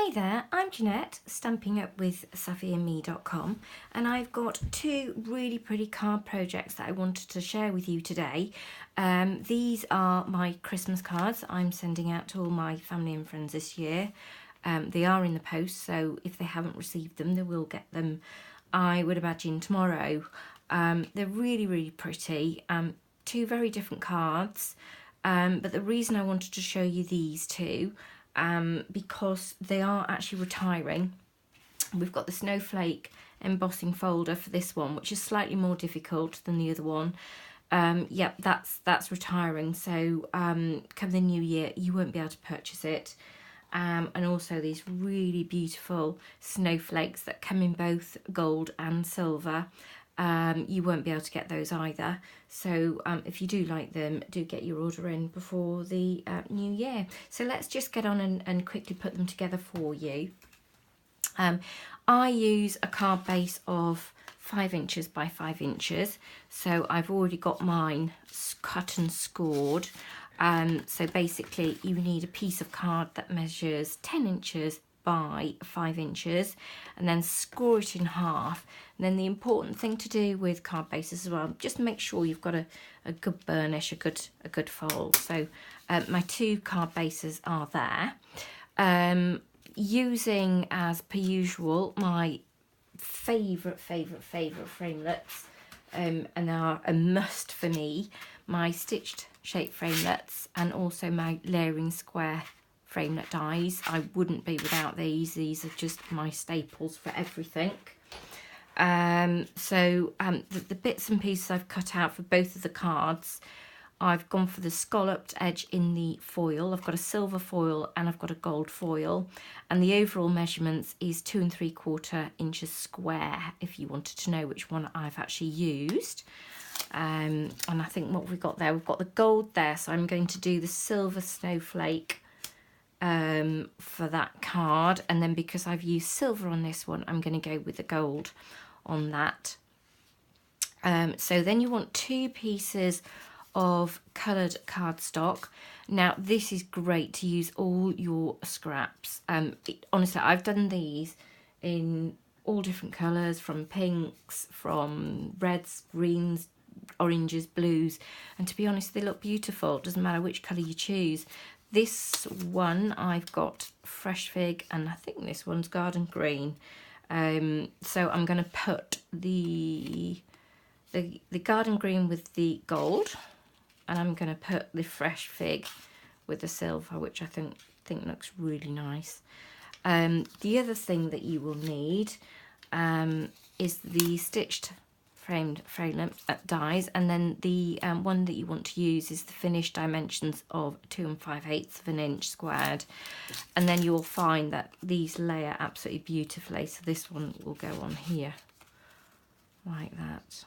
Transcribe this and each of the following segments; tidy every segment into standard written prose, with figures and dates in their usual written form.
Hi there, I'm Jeanette, Stamping Up with SavvyandMe.com, and I've got two really pretty card projects that I wanted to share with you today. These are my Christmas cards I'm sending out to all my family and friends this year. They are in the post, so if they haven't received them, they will get them, I would imagine, tomorrow. They're really, really pretty. Two very different cards, but the reason I wanted to show you these two because they are actually retiring. We've got the Snowflake embossing folder for this one, which is slightly more difficult than the other one. Yep, that's retiring, so come the new year you won't be able to purchase it. And also these really beautiful snowflakes that come in both gold and silver. You won't be able to get those either, so if you do like them, do get your order in before the new year. So let's just get on and quickly put them together for you. I use a card base of 5 inches by 5 inches, so I've already got mine cut and scored. So basically you need a piece of card that measures 10 inches by 5 inches, and then score it in half. And then the important thing to do with card bases as well, just make sure you've got a good burnish, a good fold. So my two card bases are there. Using, as per usual, my favourite framelits, and they are a must for me, my stitched shape framelits and also my layering square framelit dies. I wouldn't be without these. These are just my staples for everything. The bits and pieces I've cut out for both of the cards, I've gone for the scalloped edge in the foil. I've got a silver foil and I've got a gold foil, and the overall measurements is 2 3/4 inches square, if you wanted to know which one I've actually used. And I think what we've got there, we've got the gold there, so I'm going to do the silver snowflake for that card, and then because I've used silver on this one, I'm going to go with the gold on that. So then you want 2 pieces of coloured cardstock. Now this is great to use all your scraps. Honestly, I've done these in all different colours, from pinks, from reds, greens, oranges, blues, and to be honest, they look beautiful. It doesn't matter which colour you choose. This one I've got fresh fig, and I think this one's garden green. So I'm going to put the garden green with the gold, and I'm going to put the fresh fig with the silver, which I think looks really nice. The other thing that you will need is the stitched framed dies, and then the one that you want to use is the finished dimensions of 2 5/8 of an inch squared, and then you'll find that these layer absolutely beautifully. So this one will go on here like that,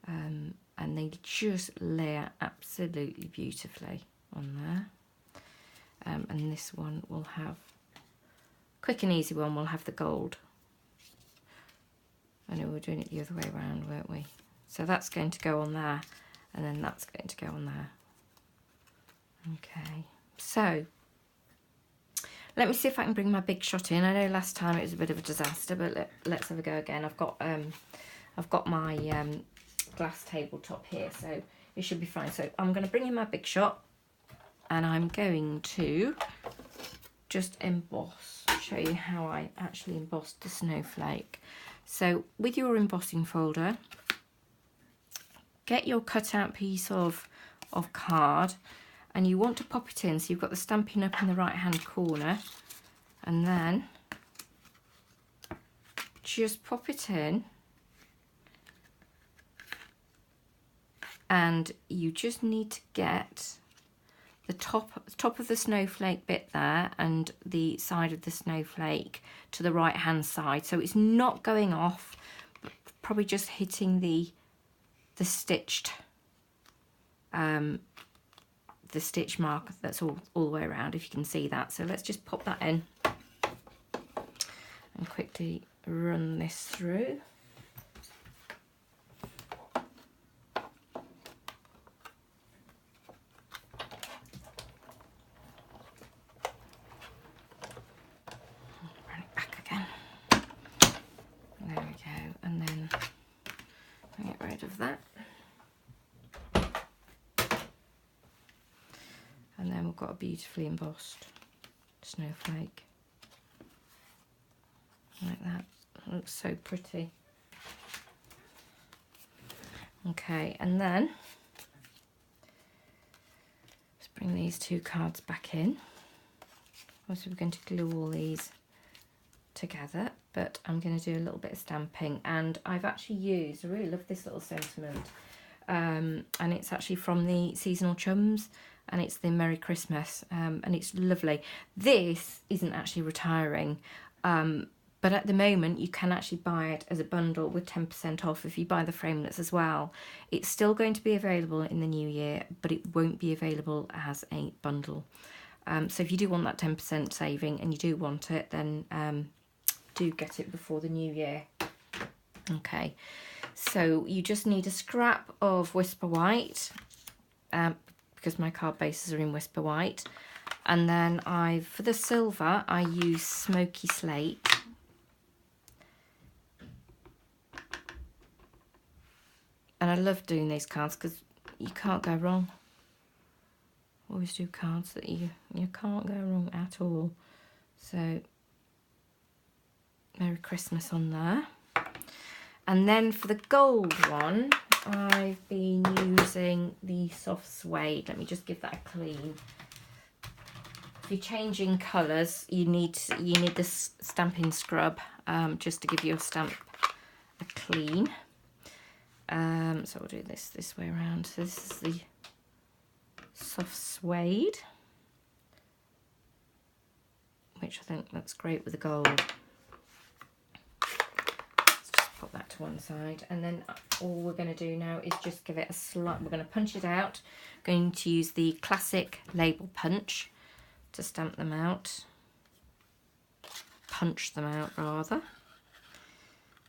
and they just layer absolutely beautifully on there. And this one will have, quick and easy one, will have the gold. I know we were doing it the other way around, weren't we? So that's going to go on there, and then that's going to go on there. Okay, so let me see if I can bring my big shot in. I know last time it was a bit of a disaster, but let's have a go again. I've got my glass tabletop here, so it should be fine. So I'm going to bring in my big shot, and I'm going to just emboss, show you how I actually embossed the snowflake. So with your embossing folder, get your cutout piece of card, and you want to pop it in. So you've got the Stamping Up in the right hand corner, and then just pop it in, and you just need to get the top of the snowflake bit there and the side of the snowflake to the right hand side, so it's not going off, but probably just hitting the stitched the stitch mark that's all the way around, if you can see that. So let's just pop that in and quickly run this through. that. And then we've got a beautifully embossed snowflake. Like that. It looks so pretty. Okay, and then let's bring these two cards back in. Also, we're going to glue all these together, but I'm going to do a little bit of stamping, and I've actually used, I really love this little sentiment, and it's actually from the Seasonal Chums, and it's the Merry Christmas, and it's lovely. This isn't actually retiring, but at the moment you can actually buy it as a bundle with 10% off if you buy the framelets as well. It's still going to be available in the new year, but it won't be available as a bundle. So if you do want that 10% saving and you do want it, then do get it before the new year. Okay, so you just need a scrap of Whisper White, because my card bases are in Whisper White. And then for the silver, I use Smoky Slate. And I love doing these cards because you can't go wrong. Always do cards that you can't go wrong at all. So Merry Christmas on there. And then for the gold one, I've been using the soft suede. Let me just give that a clean. If you're changing colours, you need this stamping scrub, just to give your stamp a clean. So we'll do this way around. So this is the soft suede, which I think that's great with the gold. Let's just pop that to one side, and then all we're going to do now is just give it a slight, we're going to punch it out. I'm going to use the classic label punch to stamp them out, punch them out rather.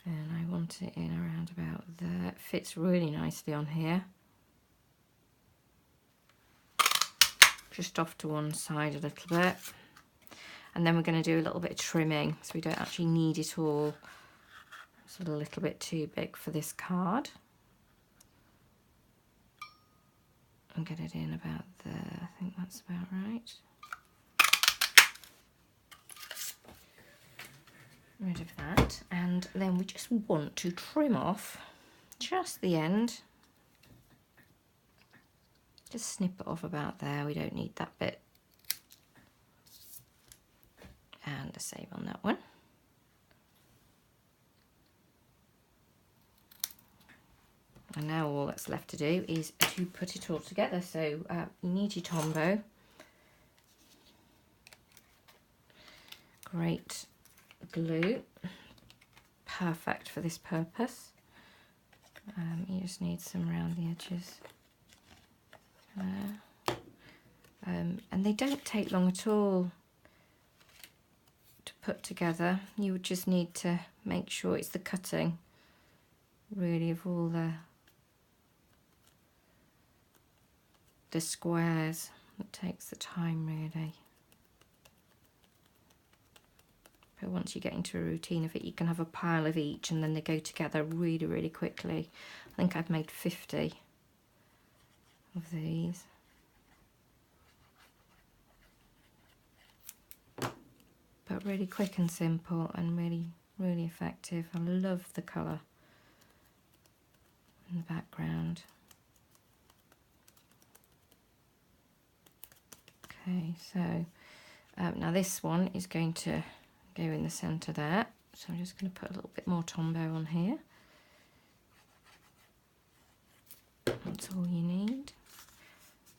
And I want it in around about there. It fits really nicely on here. Just off to one side a little bit. And then we're going to do a little bit of trimming, so we don't actually need it all. It's a little bit too big for this card. And get it in about there. I think that's about right. Rid of that, and then we just want to trim off just the end. Just snip it off about there, we don't need that bit. And a save on that one. And now all that's left to do is to put it all together. So you need your Tombow. Great glue, perfect for this purpose. You just need some around the edges there. And they don't take long at all to put together. You would just need to make sure it's the cutting really of all the squares that takes the time really. But once you get into a routine of it, you can have a pile of each and then they go together really, really quickly. I think I've made 50 of these. But really quick and simple and really, really effective. I love the colour in the background. Okay, so now this one is going to go in the centre there, so I'm just going to put a little bit more Tombow on here. That's all you need,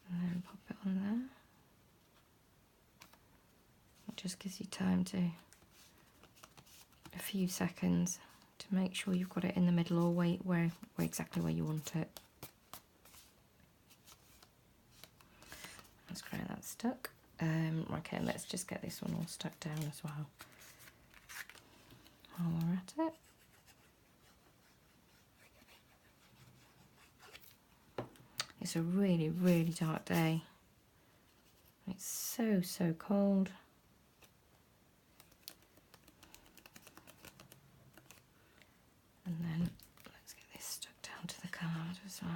and then pop it on there. It just gives you time to, a few seconds, to make sure you've got it in the middle or where exactly where you want it. That's great, that's stuck. Okay, let's just get this one all stuck down as well. While we're at it. It's a really, really dark day. It's so, so cold. And then let's get this stuck down to the card. card as well.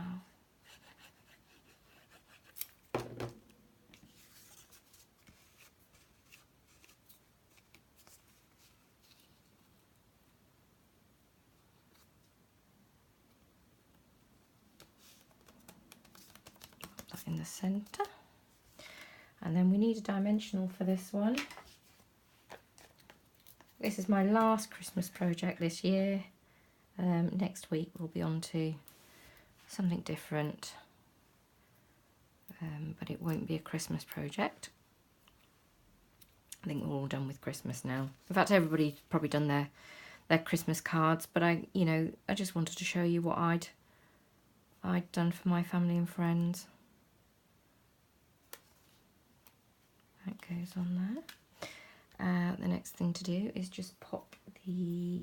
Put that in the centre. And then we need a dimensional for this one. This is my last Christmas project this year. Next week we'll be on to something different, but it won't be a Christmas project. I think we're all done with Christmas now. In fact, everybody's probably done their Christmas cards, but I just wanted to show you what I'd done for my family and friends. That goes on there. The next thing to do is just pop the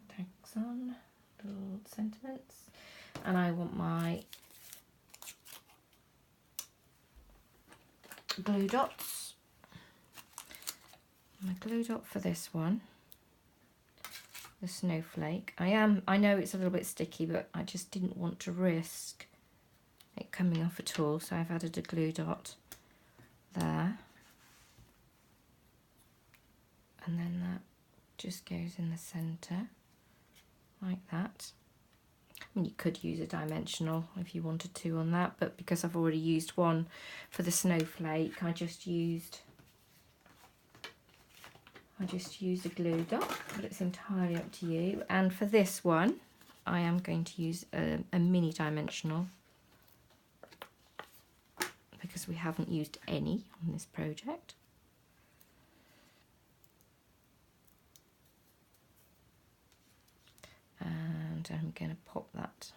tags on, little sentiments, and I want my glue dots. My glue dot for this one, the Snowflake. I know it's a little bit sticky, but I just didn't want to risk it coming off at all, so I've added a glue dot there. And then that just goes in the centre, like that. I mean, you could use a dimensional if you wanted to on that, but because I've already used one for the Snowflake, I just used a glue dot, but it's entirely up to you. And for this one, I am going to use a mini dimensional because we haven't used any on this project. And I'm going to pop that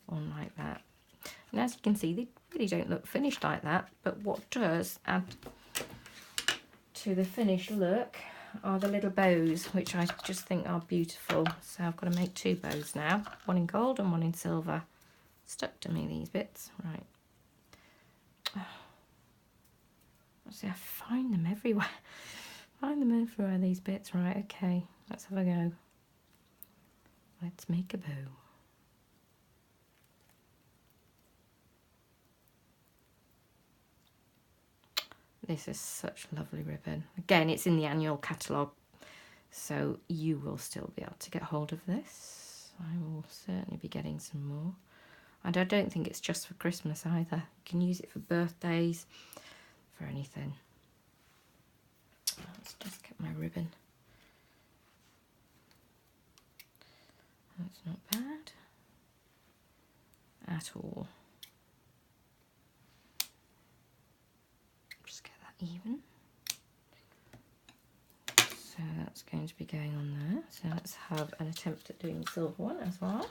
on like that. And as you can see, they really don't look finished like that, but what does add to the finished look are the little bows, which I just think are beautiful. So I've got to make two bows now, one in gold and one in silver. Stuck to me, these bits. Right. See, I find them everywhere. Find them everywhere, these bits. Right, okay, let's have a go. Let's make a bow. This is such lovely ribbon. Again, it's in the annual catalogue, so you will still be able to get hold of this. I will certainly be getting some more. And I don't think it's just for Christmas either. You can use it for birthdays, for anything. Let's just get my ribbon. That's not bad at all. Just get that even. So that's going to be going on there. So let's have an attempt at doing the silver one as well.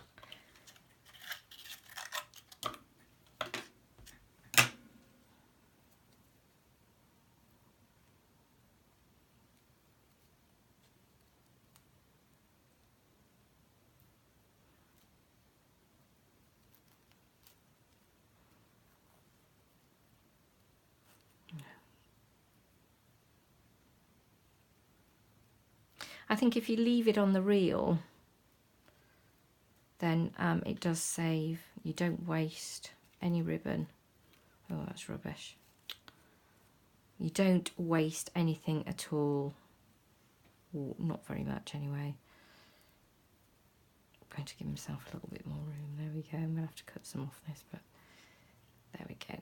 I think if you leave it on the reel, then it does save. You don't waste any ribbon. Oh, that's rubbish. You don't waste anything at all. Or not very much anyway. I'm going to give myself a little bit more room. There we go. I'm going to have to cut some off this, but there we go.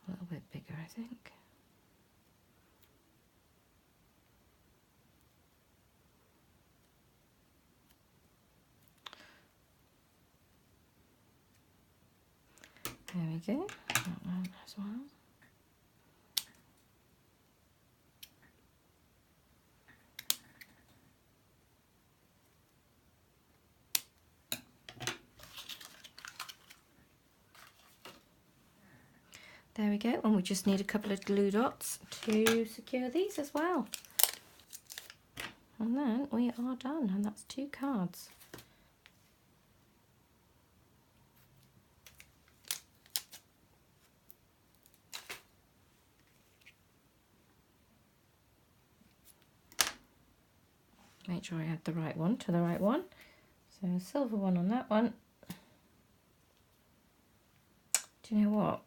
A little bit bigger, I think. There we go. That one as well. There we go, and we just need a couple of glue dots to secure these as well. And then we are done, and that's 2 cards. Make sure I add the right one to the right one. So silver one on that one. Do you know what?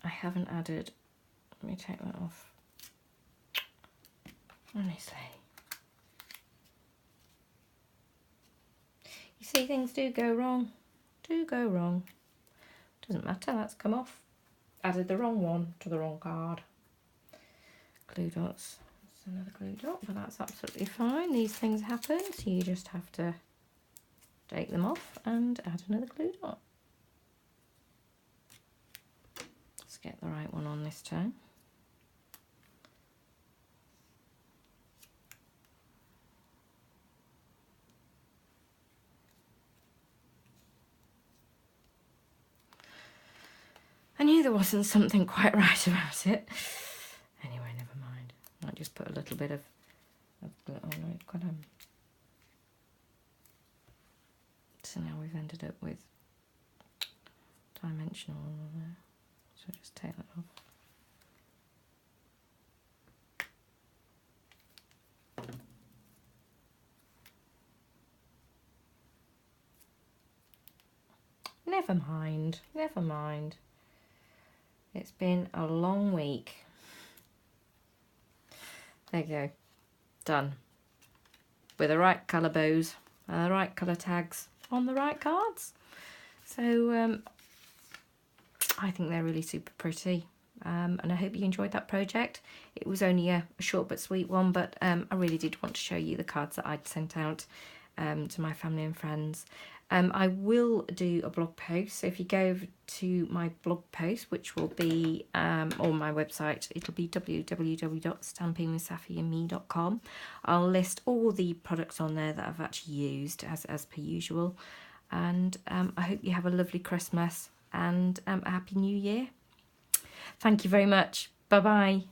I haven't added, let me take that off. Honestly. You see, things do go wrong. Do go wrong. Doesn't matter, that's come off. Added the wrong one to the wrong card. Glue dots. That's another glue dot, but that's absolutely fine. These things happen, so you just have to take them off and add another glue dot. Let's get the right one on this time. I knew there wasn't something quite right about it. Anyway, never mind. I just put a little bit of glue. Oh no, it's got so now we've ended up with dimensional on there. So just take that off. Never mind, never mind. It's been a long week. There you go. Done. With the right colour bows and the right colour tags on the right cards. So I think they're really super pretty. And I hope you enjoyed that project. It was only a short but sweet one, but I really did want to show you the cards that I'd sent out to my family and friends. I will do a blog post, so if you go over to my blog post, which will be on my website, it'll be www.stampingwithsafiandme.com. I'll list all the products on there that I've actually used as per usual, and I hope you have a lovely Christmas and a happy new year. Thank you very much. Bye bye.